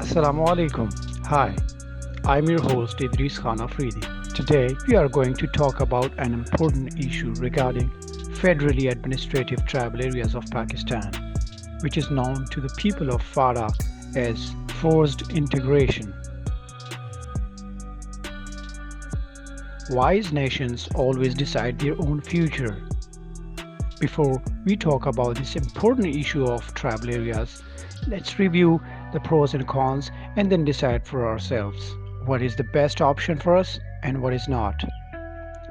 Assalamu alaikum. Hi, I'm your host Idris Khan Afridi. Today we are going to talk about an important issue regarding federally administrative tribal areas of Pakistan, which is known to the people of FATA as forced integration. Wise nations always decide their own future. Before we talk about this important issue of tribal areas, let's review the pros and cons and then decide for ourselves what is the best option for us and what is not.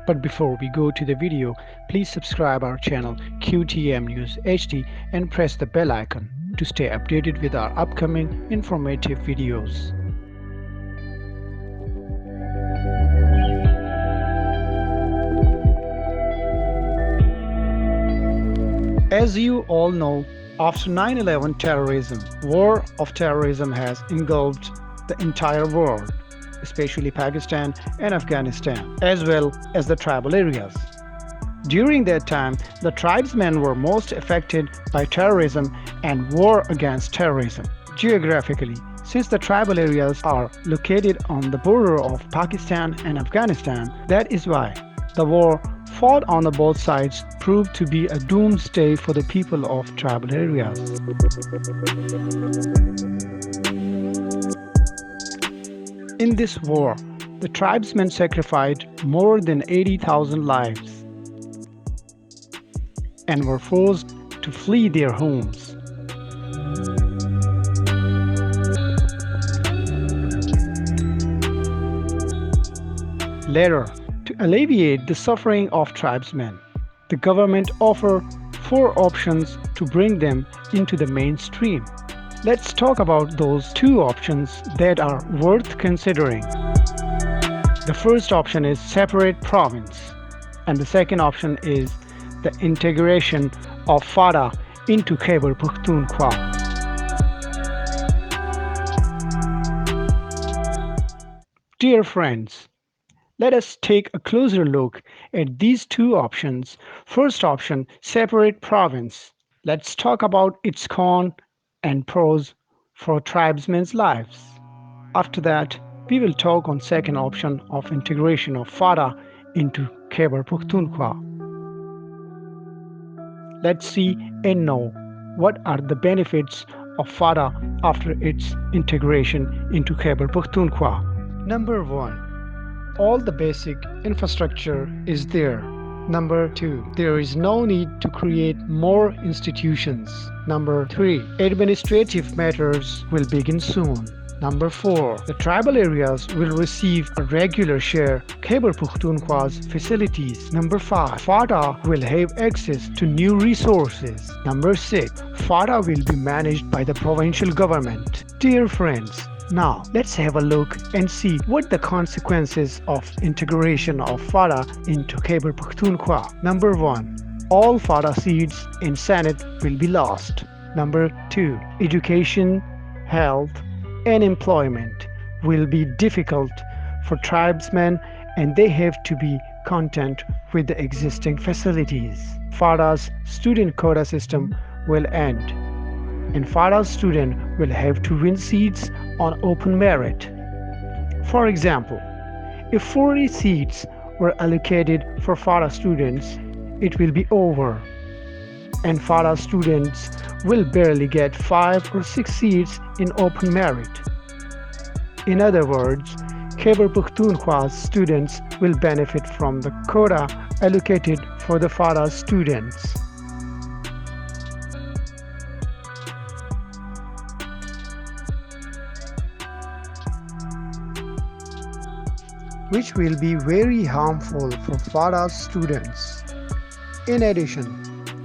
But before we go to the video, please subscribe our channel QTM News HD and press the bell icon to stay updated with our upcoming informative videos. As you all know, after 9/11 terrorism, war of terrorism has engulfed the entire world, especially Pakistan and Afghanistan, as well as the tribal areas. During that time, the tribesmen were most affected by terrorism and war against terrorism. Geographically, since the tribal areas are located on the border of Pakistan and Afghanistan, that is why the war fought on the both sides proved to be a doomsday for the people of tribal areas. In this war, the tribesmen sacrificed more than 80,000 lives and were forced to flee their homes. Later, to alleviate the suffering of tribesmen, the government offered 4 options to bring them into the mainstream. Let's talk about those 2 options that are worth considering. The first option is separate province, and the second option is the integration of FATA into Khyber Pakhtunkhwa. Dear friends, let us take a closer look at these 2 options. First option, separate province. Let's talk about its cons and pros for tribesmen's lives. After that, we will talk on second option of integration of FATA into Khyber Pakhtunkhwa. Let's see and know what are the benefits of FATA after its integration into Khyber Pakhtunkhwa. Number 1. All the basic infrastructure is there. Number 2, there is no need to create more institutions. Number 3, administrative matters will begin soon. Number 4, the tribal areas will receive a regular share Khyber Pakhtunkhwa's facilities. Number 5, FATA will have access to new resources. Number 6, FATA will be managed by the provincial government. Dear friends, now, let's have a look and see what the consequences of integration of FATA into Khyber Pakhtunkhwa. Number 1. All FATA seats in Senate will be lost. Number 2. Education, health, and employment will be difficult for tribesmen and they have to be content with the existing facilities. FATA's student quota system will end, and FATA student will have to win seats on open merit. For example, if 40 seats were allocated for FATA students, it will be over, and FATA students will barely get 5 or 6 seats in open merit. In other words, Khyber Pakhtunkhwa's students will benefit from the quota allocated for the FATA students. Which will be very harmful for FATA students. In addition,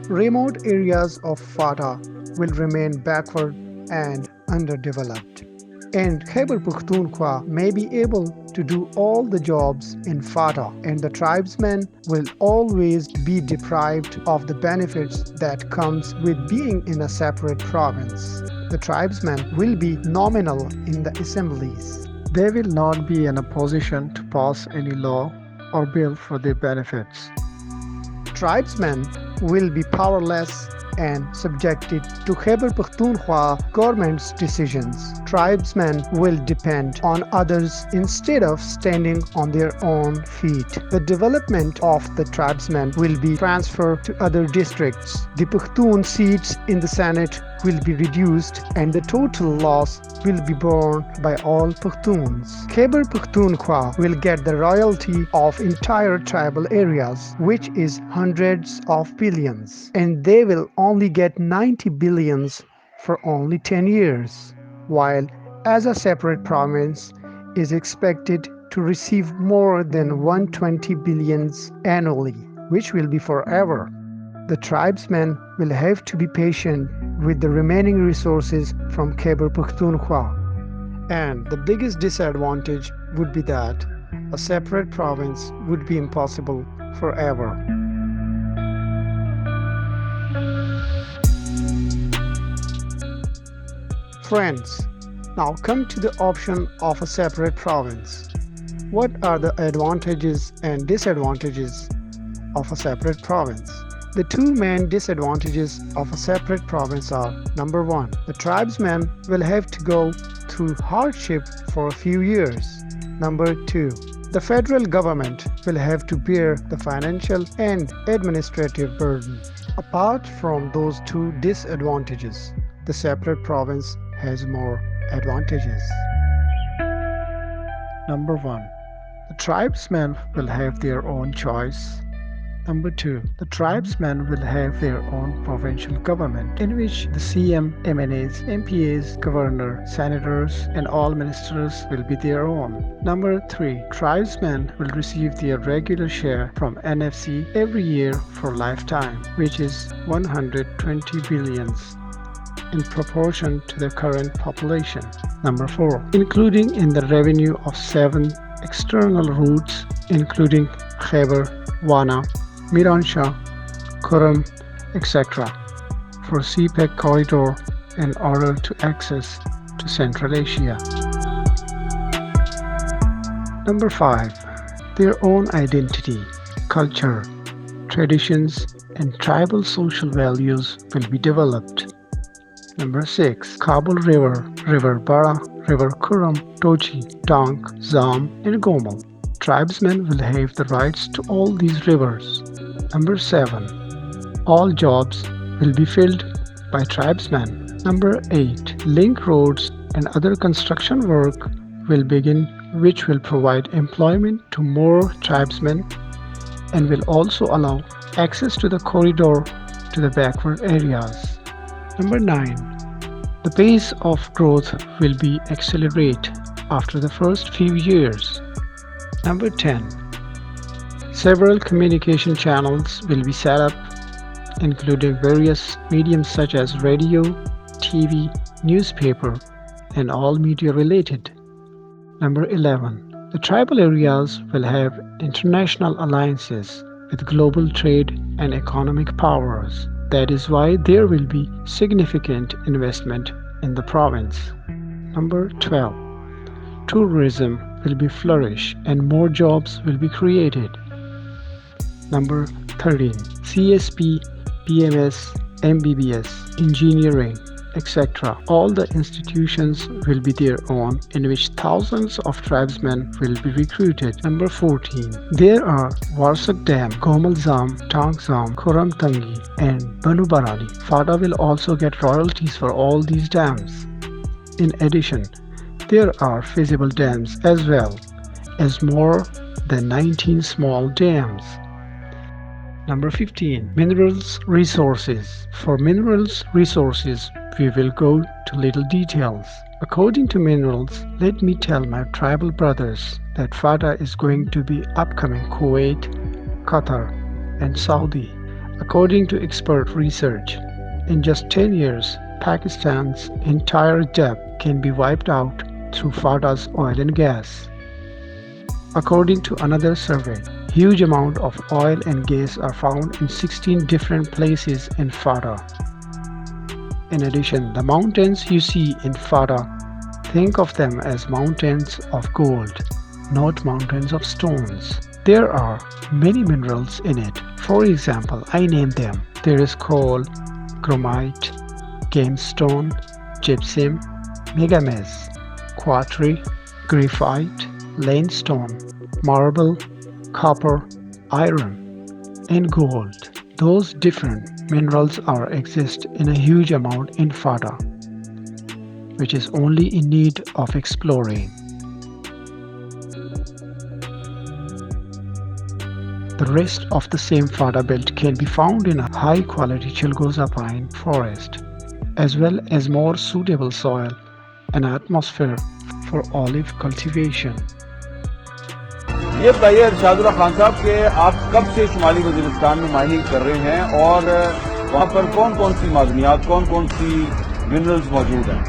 remote areas of FATA will remain backward and underdeveloped. and Khyber Pakhtunkhwa may be able to do all the jobs in FATA, and the tribesmen will always be deprived of the benefits that comes with being in a separate province. The tribesmen will be nominal in the assemblies. They will not be in a position to pass any law or bill for their benefits. Tribesmen will be powerless and subjected to Khyber Pakhtunkhwa government's decisions. Tribesmen will depend on others instead of standing on their own feet. The development of the tribesmen will be transferred to other districts. The Pakhtun seats in the Senate will be reduced and the total loss will be borne by all Pakhtuns. Khyber Pakhtunkhwa will get the royalty of entire tribal areas, which is hundreds of billions, and they will only get 90 billions for only 10 years, while as a separate province is expected to receive more than 120 billions annually, which will be forever. The tribesmen will have to be patient with the remaining resources from Khyber Pakhtunkhwa. And the biggest disadvantage would be that a separate province would be impossible forever. Friends, now come to the option of a separate province. What are the advantages and disadvantages of a separate province? The two main disadvantages of a separate province are: number one, the tribesmen will have to go through hardship for a few years. Number two, the federal government will have to bear the financial and administrative burden. Apart from those two disadvantages, the separate province has more advantages. Number one, the tribesmen will have their own choice. Number two, the tribesmen will have their own provincial government in which the CM, MNAs, MPAs, governor, senators and all ministers will be their own. Number three, tribesmen will receive their regular share from NFC every year for lifetime, which is 120 billions in proportion to the current population. Number four, including in the revenue of 7 external routes including Khyber, Wana, Miransha, Kurum, etc. for CPEC corridor in order to access to Central Asia. Number 5. Their own identity, culture, traditions and tribal social values will be developed. Number 6. Kabul River, River Bara, River Kurum, Tochi, Tank, Zam and Gomal. Tribesmen will have the rights to all these rivers. Number 7. All jobs will be filled by tribesmen. Number 8. Link roads and other construction work will begin, which will provide employment to more tribesmen and will also allow access to the corridor to the backward areas. Number 9. The pace of growth will be accelerate after the first few years. Number 10. Several communication channels will be set up, including various mediums such as radio, TV, newspaper, and all media related. Number 11. The tribal areas will have international alliances with global trade and economic powers. That is why there will be significant investment in the province. Number 12. Tourism will be flourish and more jobs will be created. Number 13. CSP, PMS, MBBS, engineering, etc. All the institutions will be their own, in which thousands of tribesmen will be recruited. Number 14. There are Warsak Dam, Gomal Zam, Tank Zam, Kuram Tangi, and Banu Barani. FATA will also get royalties for all these dams. In addition, there are feasible dams as well as more than 19 small dams. Number 15. Minerals resources. For minerals resources, we will go to little details. According to minerals, let me tell my tribal brothers that FATA is going to be upcoming Kuwait, Qatar, and Saudi. According to expert research, in just 10 years, Pakistan's entire debt can be wiped out through FATA's oil and gas. According to another survey, huge amount of oil and gas are found in 16 different places in FATA. In addition, the mountains you see in FATA, think of them as mountains of gold, not mountains of stones. There are many minerals in it. For example, I name them. There is coal, chromite, gemstone, gypsum, manganese, quartz, graphite, limestone, marble, copper, iron, and gold. Those different minerals exist in a huge amount in FATA, which is only in need of exploring. The rest of the same FATA belt can be found in a high-quality Chilgoza pine forest, as well as more suitable soil and atmosphere for olive cultivation. یہ بتائیے ارشاد خان صاحب کہ آپ کب سے شمالی وزیرستان میں mining کر رہے ہیں اور وہاں پر کون کون سی معدنیات کون کون سی منرلز موجود ہیں؟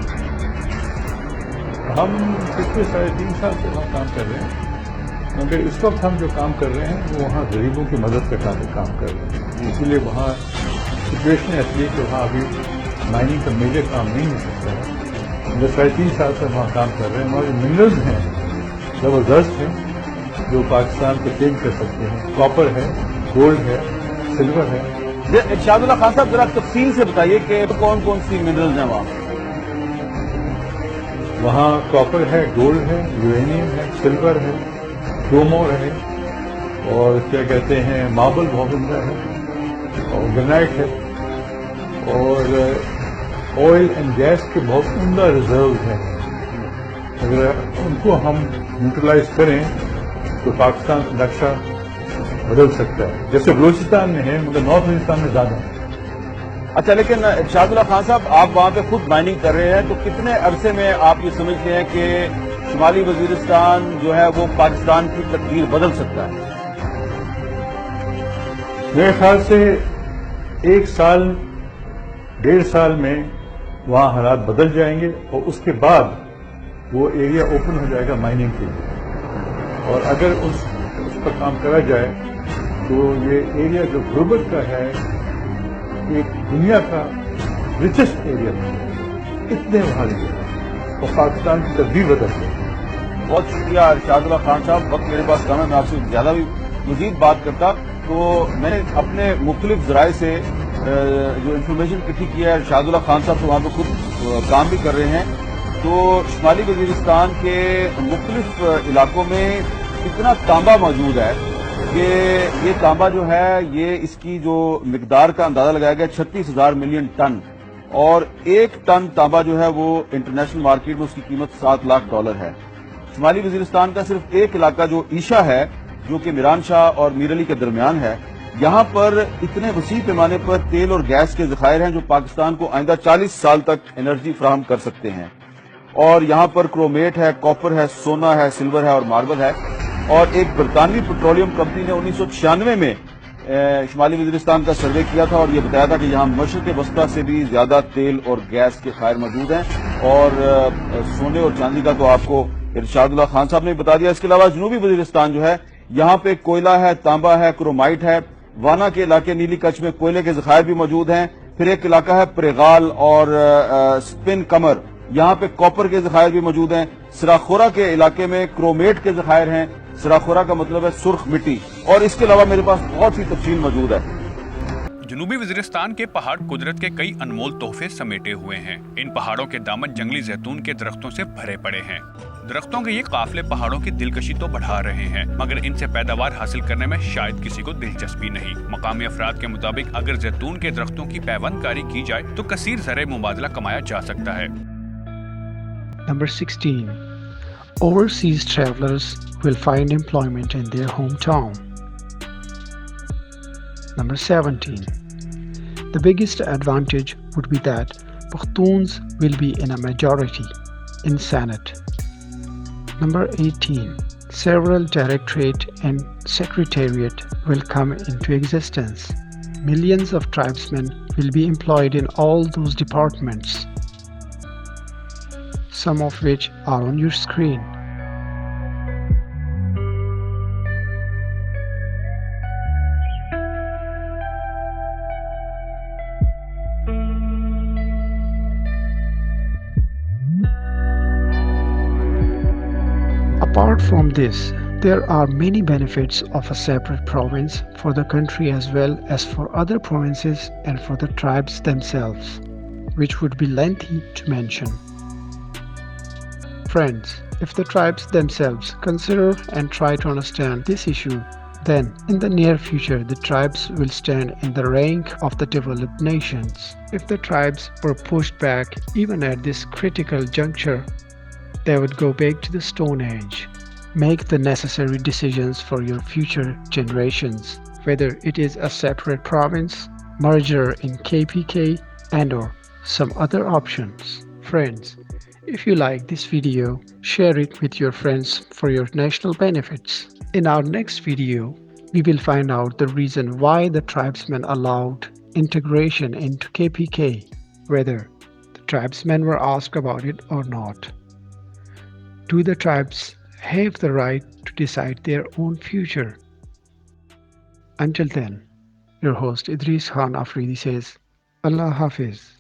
ہم پچھلے 3.5 سال سے وہاں کام کر رہے ہیں، مگر اس وقت ہم جو کام کر رہے ہیں وہ وہاں غریبوں کی مدد کا کام کر رہے ہیں. اسی لیے وہاں سچویشن ایسی ہے کہ وہاں ابھی مائننگ کا میجر کام نہیں ہو سکتا ہے. جو 3.5 سال سے وہاں کام کر رہے ہیں، ہمارے منرلز ہیں زبردست ہیں جو پاکستان کو چینج کر سکتے ہیں. کاپر ہے، گولڈ ہے، سلور ہے. ارشاد اللہ خان صاحب ذرا تفصیل سے بتائیے کہ کون کون سی منرلز ہیں وہاں؟ وہاں کاپر ہے، گولڈ ہے، یورینیم ہے، سلور ہے، کرومور ہے، اور کیا کہتے ہیں ماربل بہت عمدہ ہے، اور گرنائٹ ہے، اور آئل اینڈ گیس کے بہت عمدہ ریزروز ہیں. اگر ان کو ہم نیوٹرلائز کریں تو پاکستان کا نقشہ بدل سکتا ہے، جیسے بلوچستان میں ہے مگر نارتھ وزیرستان میں زیادہ ہے. اچھا، لیکن ارشاد اللہ خان صاحب آپ وہاں پہ خود مائننگ کر رہے ہیں تو کتنے عرصے میں آپ یہ سمجھتے ہیں کہ شمالی وزیرستان جو ہے وہ پاکستان کی تقدیر بدل سکتا ہے؟ میرے خیال سے 1 سال 1.5 سال میں وہاں حالات بدل جائیں گے اور اس کے بعد وہ ایریا اوپن ہو جائے گا مائننگ کے لیے. اور اگر اس پر کام کرا جائے تو یہ ایریا جو غربت کا ہے ایک دنیا کا ریچسٹ ایریا اتنے وہاں لگے اور پاکستان کی تقدیر بدل گئی. بہت شکریہ ارشاد اللہ خان صاحب. وقت میرے پاس کم ہے، میں آپ سے زیادہ بھی مزید بات کرتا تو میں نے اپنے مختلف ذرائع سے جو انفارمیشن اکٹھی کی ہے، ارشاد اللہ خان صاحب تو وہاں پہ خود کام بھی کر رہے ہیں، تو شمالی وزیرستان کے مختلف علاقوں میں اتنا تانبا موجود ہے کہ یہ تانبا جو ہے یہ اس کی جو مقدار کا اندازہ لگایا گیا 36,000 ملین ٹن، اور 1 ٹن تانبا جو ہے وہ انٹرنیشنل مارکیٹ میں اس کی قیمت $7 لاکھ ہے. شمالی وزیرستان کا صرف ایک علاقہ جو عیشا ہے جو کہ میران شاہ اور میر علی کے درمیان ہے، یہاں پر اتنے وسیع پیمانے پر تیل اور گیس کے ذخائر ہیں جو پاکستان کو آئندہ 40 سال تک انرجی فراہم کر سکتے ہیں. اور یہاں پر کرومیٹ ہے، کاپر ہے، سونا ہے، سلور ہے اور ماربل ہے. اور ایک برطانوی پیٹرولیم کمپنی نے 1996 میں شمالی وزیرستان کا سروے کیا تھا اور یہ بتایا تھا کہ یہاں مشرق وسطیٰ سے بھی زیادہ تیل اور گیس کے ذخائر موجود ہیں. اور سونے اور چاندی کا تو آپ کو ارشاد اللہ خان صاحب نے بتا دیا. اس کے علاوہ جنوبی وزیرستان جو ہے یہاں پہ کوئلہ ہے، تانبا ہے، کرومائٹ ہے. وانا کے علاقے نیلی کچھ میں کوئلے کے ذخائر بھی موجود ہیں. پھر ایک علاقہ ہے پریغال اور سپن کمر، یہاں پہ کاپر کے ذخائر بھی موجود ہیں. سراخورا کے علاقے میں کرومیٹ کے ذخائر ہیں. سراخورا کا مطلب ہے سرخ مٹی. اور اس کے علاوہ میرے پاس بہت سی تفصیل موجود ہے. جنوبی وزیرستان کے پہاڑ قدرت کے کئی انمول تحفے سمیٹے ہوئے ہیں. ان پہاڑوں کے دامن جنگلی زیتون کے درختوں سے بھرے پڑے ہیں. درختوں کے یہ قافلے پہاڑوں کی دلکشی تو بڑھا رہے ہیں مگر ان سے پیداوار حاصل کرنے میں شاید کسی کو دلچسپی نہیں. مقامی افراد کے مطابق اگر زیتون کے درختوں کی پیوند کاری کی جائے تو کثیر زرعی مبادلہ کمایا جا سکتا ہے. Number 16. Overseas travelers will find employment in their hometown. Number 17. The biggest advantage would be that Pakhtuns will be in a majority in Senate. Number 18. Several directorate and secretariat will come into existence. Millions of tribesmen will be employed in all those departments. some of which are on your screen. Apart from this, there are many benefits of a separate province for the country as well as for other provinces and for the tribes themselves, which would be lengthy to mention. Friends, if the tribes themselves consider and try to understand this issue, then in the near future the tribes will stand in the rank of the developed nations. If the tribes were pushed back even at this critical juncture, they would go back to the Stone Age. Make the necessary decisions for your future generations, whether it is a separate province, merger in KPK, and/or some other options. Friends, if you like this video, share it with your friends for your national benefits. In our next video, we will find out the reason why the tribesmen allowed integration into KPK, whether the tribesmen were asked about it or not. Do the tribes have the right to decide their own future? Until then, your host Idris Khan Afridi says, Allah Hafiz.